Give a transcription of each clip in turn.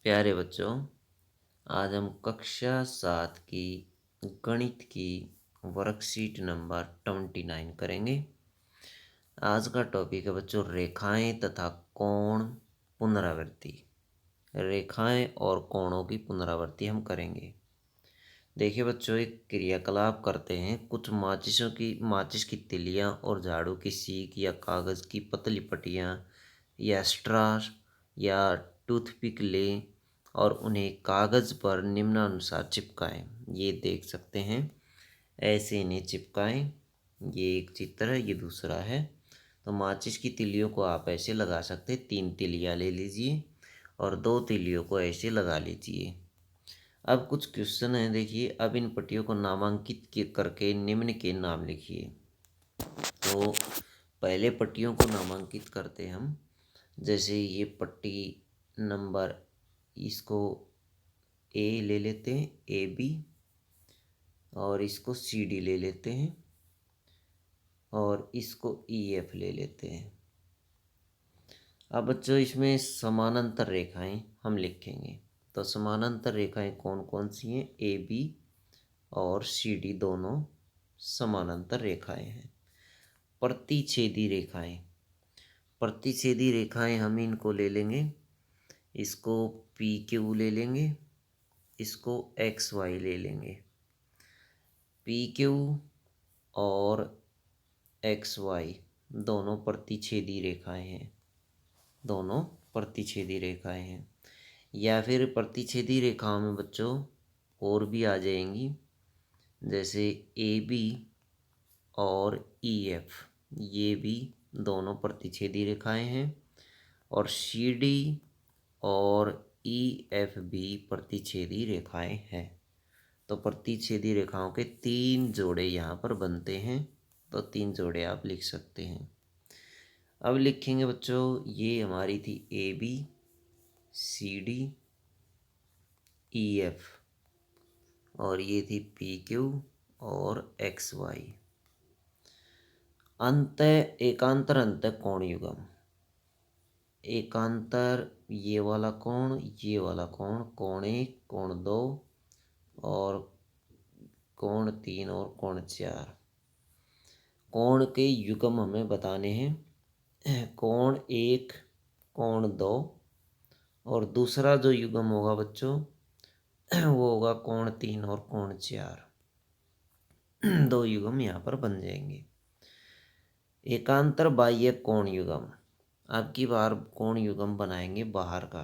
प्यारे बच्चों, आज हम कक्षा 7 की गणित की वर्कशीट नंबर 29 करेंगे। आज का टॉपिक है बच्चों रेखाएं तथा कोण पुनरावृत्ति। रेखाएं और कोणों की पुनरावृत्ति हम करेंगे। देखिए बच्चों, एक क्रियाकलाप करते हैं। कुछ माचिस की तिलियां और झाड़ू की सीक या कागज़ की पतली पट्टियाँ या स्ट्रॉ या टूथपिक लें और उन्हें कागज़ पर निम्नानुसार चिपकाएं। ये देख सकते हैं, ऐसे इन्हें चिपकाएं। ये एक चित्र है, ये दूसरा है। तो माचिस की तिलियों को आप ऐसे लगा सकते हैं। 3 तिलियां ले लीजिए और 2 तिलियों को ऐसे लगा लीजिए। अब कुछ क्वेश्चन है, देखिए। अब इन पट्टियों को करके निम्न के नाम लिखिए। तो पहले पट्टियों को नामांकित करते हम। जैसे ये पट्टी नंबर, इसको ए ले लेते हैं, ए बी, और इसको सी डी ले लेते हैं, और इसको ई एफ ले लेते हैं। अब बच्चों, इसमें समानांतर रेखाएं हम लिखेंगे। तो समानांतर रेखाएं कौन कौन सी हैं? ए बी और सी डी दोनों समानांतर रेखाएं हैं। प्रतिच्छेदी रेखाएं, प्रतिच्छेदी रेखाएं हम इनको ले लेंगे। इसको पी क्यू ले लेंगे, इसको एक्स वाई ले लेंगे। पी क्यू और एक्स वाई दोनों प्रतिच्छेदी रेखाएं हैं, दोनों प्रतिच्छेदी रेखाएं हैं। या फिर प्रतिच्छेदी रेखाओं में बच्चों और भी आ जाएंगी, जैसे ए बी और ई एफ, ये भी दोनों प्रतिच्छेदी रेखाएं हैं। और सी डी और ई एफ भी प्रतिच्छेदी रेखाएं हैं। तो प्रतिच्छेदी रेखाओं के 3 जोड़े यहाँ पर बनते हैं। तो 3 जोड़े आप लिख सकते हैं। अब लिखेंगे बच्चों, ये हमारी थी A B, C D, E F, और ये थी पी क्यू और एक्स वाई। एकांतर अंत कोण युग्म। एकांतर, ये वाला कोण, ये वाला कोण, कोण 1, कोण 2 और कोण 3 और कोण 4। कोण के युग्म हमें बताने हैं। कोण 1, कोण 2, और दूसरा जो युग्म होगा बच्चों वो होगा कोण 3 और कोण 4। 2 युग्म यहाँ पर बन जाएंगे। एकांतर बाह्य कोण युग्म, अब की बार कोण युग्म बनाएंगे बाहर का।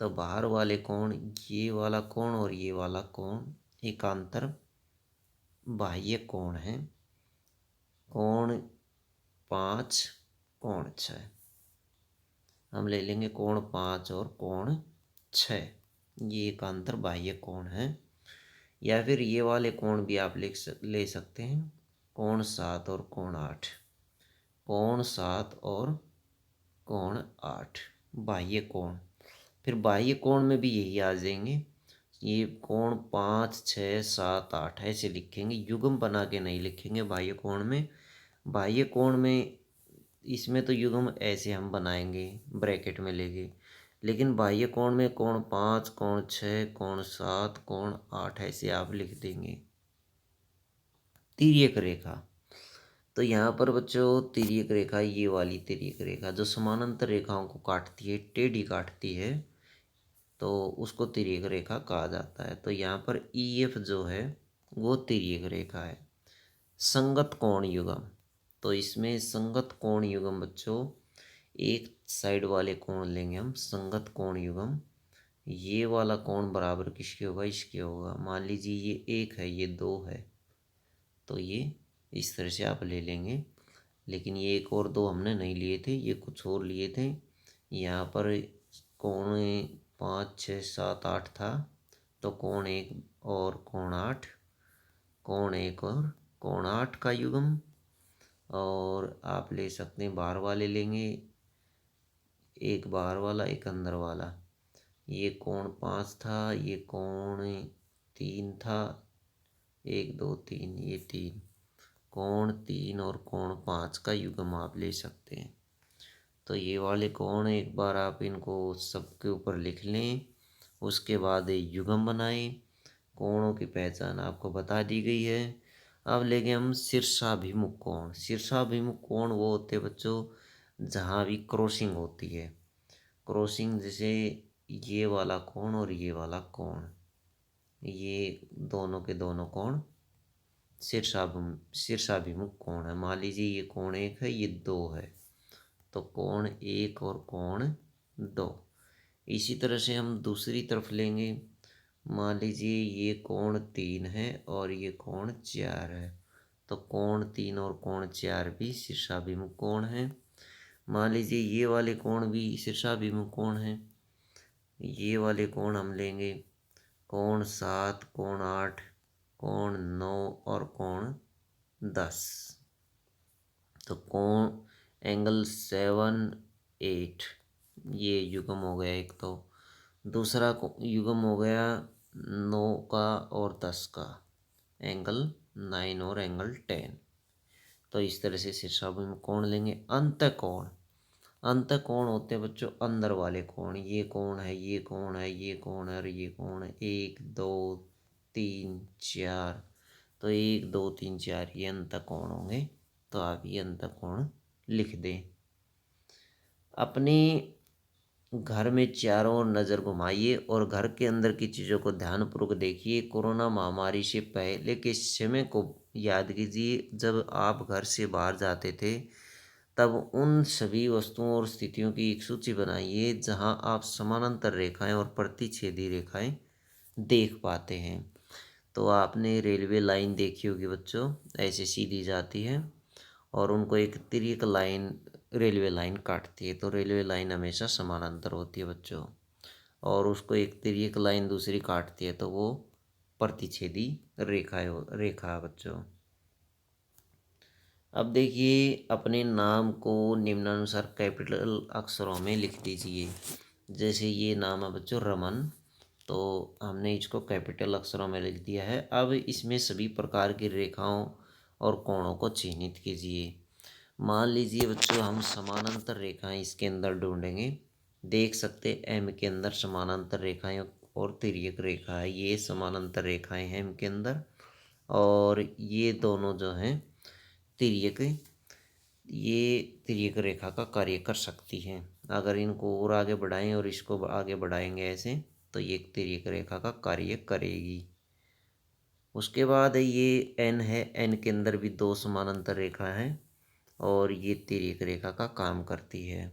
तो बाहर वाले कोण, ये वाला कोण और ये वाला कोण एकांतर बाह्य कोण है। कोण 5, कोण 6, हम ले लेंगे कोण 5 और कोण 6। ये एकांतर बाह्य कोण है। या फिर ये वाले कोण भी आप ले सकते हैं, कोण 7 और कोण 8। कोण 7 और कोण 8 बाह्य कोण। फिर बाह्य कोण में भी यही आ जाएंगे। ये कोण 5, 6, 7, 8 ऐसे लिखेंगे, युग्म बना के नहीं लिखेंगे बाह्य कोण में। बाह्य कोण में इसमें तो युग्म ऐसे हम बनाएंगे ब्रैकेट में लेके, लेकिन बाह्य कोण में कोण 5, कोण 6, कोण 7, कोण 8 ऐसे आप लिख देंगे। तिर्यक रेखा, तो यहाँ पर बच्चों तिर्यक रेखा, ये वाली तिर्यक रेखा जो समानांतर रेखाओं को काटती है, टेढ़ी काटती है, तो उसको तिर्यक रेखा कहा जाता है। तो यहाँ पर ई एफ जो है वो तिर्यक रेखा है। संगत कोण युग्म, तो इसमें संगत कोण युग्म बच्चों, एक साइड वाले कोण लेंगे हम, संगत कोण युग्म। ये वाला कोण बराबर किसके होगा? इसके होगा। मान लीजिए ये 1 है, ये 2 है, तो ये इस तरह से आप ले लेंगे। लेकिन ये 1 और 2 हमने नहीं लिए थे, ये कुछ और लिए थे। यहाँ पर कोण 5, 6, 7, 8 था, तो कोण 1 और कोण 8, कोण 1 और कोण 8 का युग्म। और आप ले सकते हैं, बाहर वाले लेंगे, एक बाहर वाला एक अंदर वाला। ये कोण 5 था, ये कोण 3 था, 1 2 3, ये 3, कोण 3 और कोण 5 का युग्म आप ले सकते हैं। तो ये वाले कोण एक बार आप इनको सबके ऊपर लिख लें। उसके बाद युग्म बनाएं। कोणों की पहचान आपको बता दी गई है। अब लेंगे हम शीर्षाभिमुख कोण। शीर्षाभिमुख कोण वो होते हैं बच्चों जहाँ भी क्रॉसिंग होती है। क्रॉसिंग जैसे ये वाला कोण और ये वाला कोण, ये दोनों के दोनों कोण शीर्षाभिमुख कोण है। मान लीजिए ये कोण एक है, ये दो है, तो कोण एक और कोण दो। इसी तरह से हम दूसरी तरफ लेंगे। मान लीजिए ये कोण तीन है और ये कोण चार है, तो कोण तीन और कोण चार भी शीर्षाभिमुख कोण है। मान लीजिए ये वाले कोण भी शीर्षाभिमुख कोण है। ये वाले कोण हम लेंगे, कोण सात, कोण आठ, कोण नौ और कोण 10। तो कोण एंगल 7, 8 ये युग्म हो गया एक। तो दूसरा युग्म हो गया 9 का और 10 का, एंगल 9 और एंगल 10। तो इस तरह से शीर्षाभिमुख कोण लेंगे। अंतःकोण, अंतःकोण होते हैं बच्चों अंदर वाले कोण। ये कोण है, ये कोण है, ये कोण है और ये कोण है। 1 2 3 4, तो 1 2 3 4 ये अंतःकोण होंगे। तो आप ये अंतःकोण लिख दें। अपने घर में चारों ओर नज़र घुमाइए और घर के अंदर की चीज़ों को ध्यानपूर्वक देखिए। कोरोना महामारी से पहले के समय को याद कीजिए। जब आप घर से बाहर जाते थे तब उन सभी वस्तुओं और स्थितियों की एक सूची बनाइए जहां आप समानांतर रेखाएं और प्रतिच्छेदी रेखाएं देख पाते हैं। तो आपने रेलवे लाइन देखी होगी बच्चों, ऐसे सीधी जाती है और उनको एक तिर्यक लाइन रेलवे लाइन काटती है। तो रेलवे लाइन हमेशा समानांतर होती है बच्चों, और उसको एक तिर्यक लाइन दूसरी काटती है, तो वो प्रतिच्छेदी रेखा बच्चों। अब देखिए अपने नाम को निम्नानुसार कैपिटल अक्षरों में लिख दीजिए। जैसे ये नाम है बच्चों रमन, तो हमने इसको कैपिटल अक्षरों में लिख दिया है। अब इसमें सभी प्रकार की रेखाओं और कोणों को चिह्नित कीजिए। मान लीजिए बच्चों हम समानांतर रेखाएं इसके अंदर ढूंढेंगे। देख सकते एम के अंदर समानांतर रेखाएं और तिर्यक रेखा है। ये समानांतर रेखाएं हैं एम के अंदर, और ये दोनों जो हैं तिर्यक, ये तिर्यक रेखा का कार्य कर सकती हैं। अगर इनको और आगे बढ़ाएं और इसको आगे बढ़ाएंगे ऐसे, तो ये एक तिर्यक रेखा का कार्य करेगी। उसके बाद ये एन है, एन के अंदर भी दो समानांतर रेखा है और ये तिर्यक रेखा का काम करती है।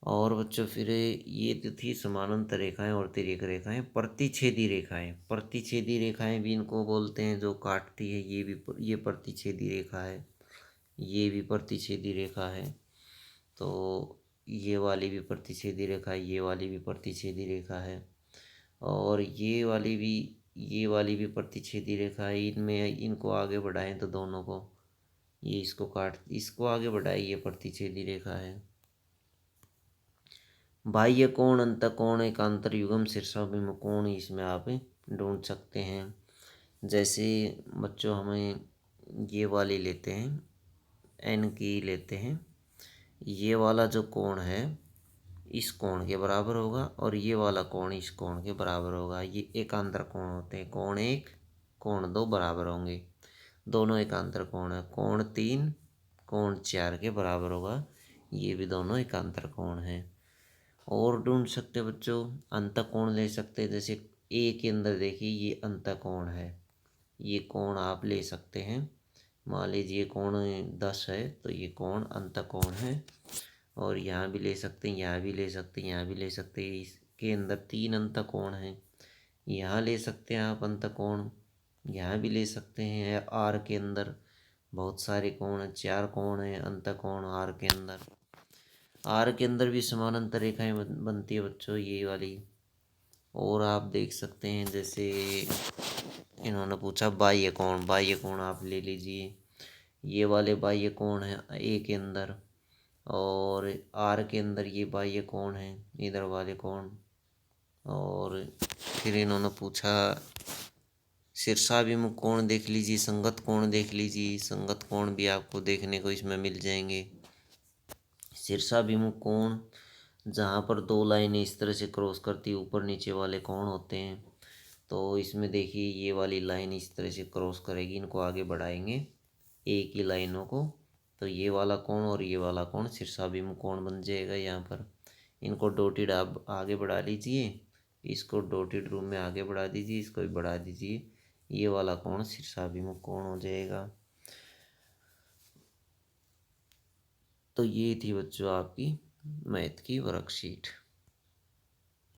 और बच्चों फिर ये तो थी समानांतर रेखाएं और तिर्यक रेखाएं। प्रतिच्छेदी रेखाएं, प्रतिच्छेदी रेखाएं भी इनको बोलते हैं जो काटती है। ये प्रतिच्छेदी रेखा है, ये भी प्रतिच्छेदी रेखा है। तो ये वाली भी प्रतिच्छेदी रेखा है, ये वाली भी प्रतिच्छेदी रेखा है, और ये वाली भी प्रतिच्छेदी रेखा है। इनमें इनको आगे बढ़ाएं तो दोनों को, ये इसको आगे बढ़ाएं, ये प्रतिच्छेदी रेखा है। बाह्य कोण, अंतःकोण, एकांतर युग्म, शीर्षाभिमुख कोण इसमें आप ढूंढ सकते हैं। जैसे बच्चों हमें ये वाली लेते हैं, एन की लेते हैं। ये वाला जो कोण है इस कोण के बराबर होगा और ये वाला कोण इस कोण के बराबर होगा। ये एकांतर कोण होते हैं। कोण एक, कोण दो बराबर होंगे, दोनों एकांतर कोण है। कोण तीन, कोण चार के बराबर होगा, ये भी दोनों एकांतर कोण हैं। और ढूंढ सकते बच्चों, अंतःकोण ले सकते हैं। जैसे ए के अंदर देखिए ये अंतःकोण है, ये कोण आप ले सकते हैं। मान लीजिए कोण 10 है, तो ये कोण अंतःकोण है। और यहाँ भी ले सकते हैं, यहाँ भी ले सकते हैं, यहाँ भी ले सकते हैं। इसके अंदर 3 अंतःकोण हैं, यहाँ ले सकते हैं आप अंतःकोण, यहाँ भी ले सकते हैं। आर के अंदर बहुत सारे कोण हैं, 4 कोण हैं अंतःकोण आर के अंदर। आर के अंदर भी समानांतर रेखाएं बनती है बच्चों, ये वाली। और आप देख सकते हैं जैसे इन्होंने पूछा बाह्य कोण, बाह्य कोण आप ले लीजिए। ये वाले बाह्य कोण है ए के अंदर, और आर के अंदर ये बाह्य कोण है, इधर वाले कोण। और फिर इन्होंने पूछा शीर्षाभिमुख कोण देख लीजिए, संगत कोण देख लीजिए। संगत कोण भी आपको देखने को इसमें मिल जाएंगे। शीर्षाभिमुख कोण जहाँ पर दो लाइनें इस तरह से क्रॉस करती ऊपर नीचे वाले कोण होते हैं। तो इसमें देखिए ये वाली लाइन इस तरह से क्रॉस करेगी, इनको आगे बढ़ाएंगे एक ही लाइनों को, तो ये वाला कोण और ये वाला कोण शीर्षाभिमुख कोण बन जाएगा। यहाँ पर इनको डॉटेड आप आगे बढ़ा लीजिए, इसको डॉटेड रूप में आगे बढ़ा दीजिए, इसको भी बढ़ा दीजिए, ये वाला कोण शीर्षाभिमुख कोण हो जाएगा। तो ये थी बच्चों आपकी मैथ की वर्कशीट।